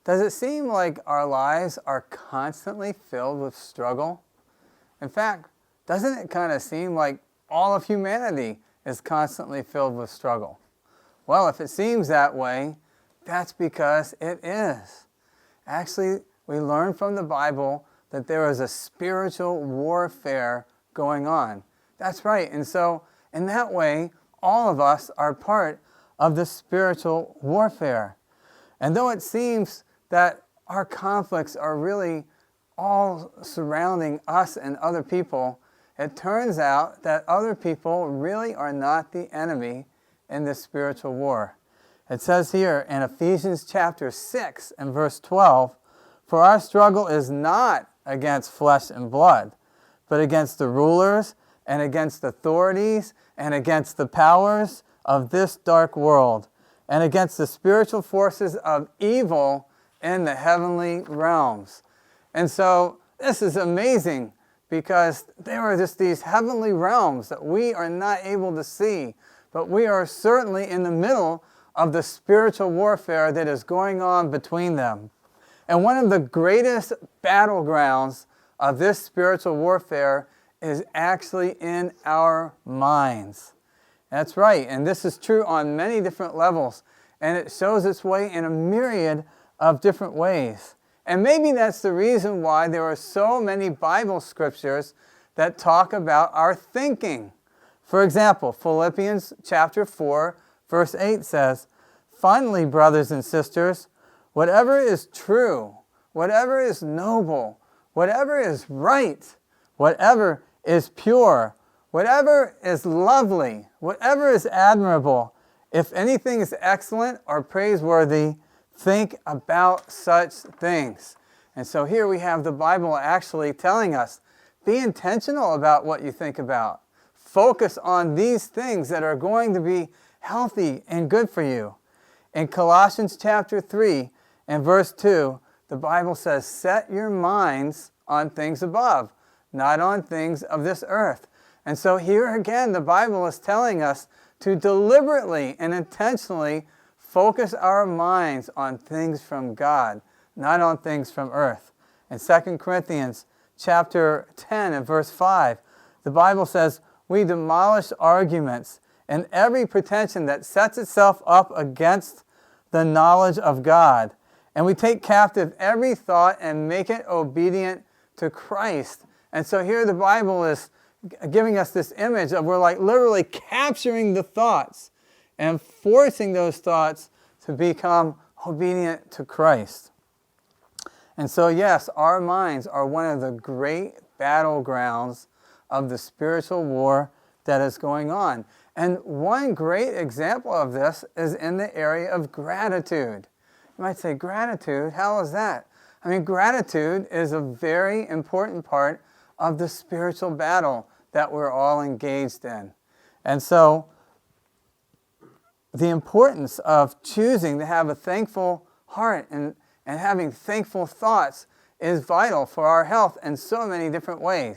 Does it seem like our lives are constantly filled with struggle? In fact, doesn't it kind of seem like all of humanity is constantly filled with struggle? Well, if it seems that way, that's because it is. Actually, we learn from the Bible that there is a spiritual warfare going on. That's right. And so, in that way, all of us are part of the spiritual warfare. And though it seems that our conflicts are really all surrounding us and other people, it turns out that other people really are not the enemy in this spiritual war. It says here in Ephesians chapter 6 and verse 12, "For our struggle is not against flesh and blood, but against the rulers and against authorities and against the powers of this dark world and against the spiritual forces of evil in the heavenly realms." And so this is amazing because there are just these heavenly realms that we are not able to see, but we are certainly in the middle of the spiritual warfare that is going on between them. And one of the greatest battlegrounds of this spiritual warfare is actually in our minds. That's right, and this is true on many different levels, and it shows its way in a myriad of different ways. And maybe that's the reason why there are so many Bible scriptures that talk about our thinking. For example, Philippians chapter 4, verse 8 says, "Finally, brothers and sisters, whatever is true, whatever is noble, whatever is right, whatever is pure, whatever is lovely, whatever is admirable, if anything is excellent or praiseworthy, think about such things." And so here we have the Bible actually telling us, be intentional about what you think about. Focus on these things that are going to be healthy and good for you. In Colossians chapter 3 and verse 2, the Bible says, "Set your minds on things above, not on things of this earth." And so here again, the Bible is telling us to deliberately and intentionally focus our minds on things from God, not on things from earth. In 2 Corinthians chapter 10 and verse 5, the Bible says, "We demolish arguments and every pretension that sets itself up against the knowledge of God. And we take captive every thought and make it obedient to Christ." And so here the Bible is giving us this image of we're like literally capturing the thoughts and forcing those thoughts to become obedient to Christ. And so yes, our minds are one of the great battlegrounds of the spiritual war that is going on. And one great example of this is in the area of gratitude. You might say, gratitude? How is that? I mean, gratitude is a very important part of the spiritual battle that we're all engaged in. And so, the importance of choosing to have a thankful heart and having thankful thoughts is vital for our health in so many different ways.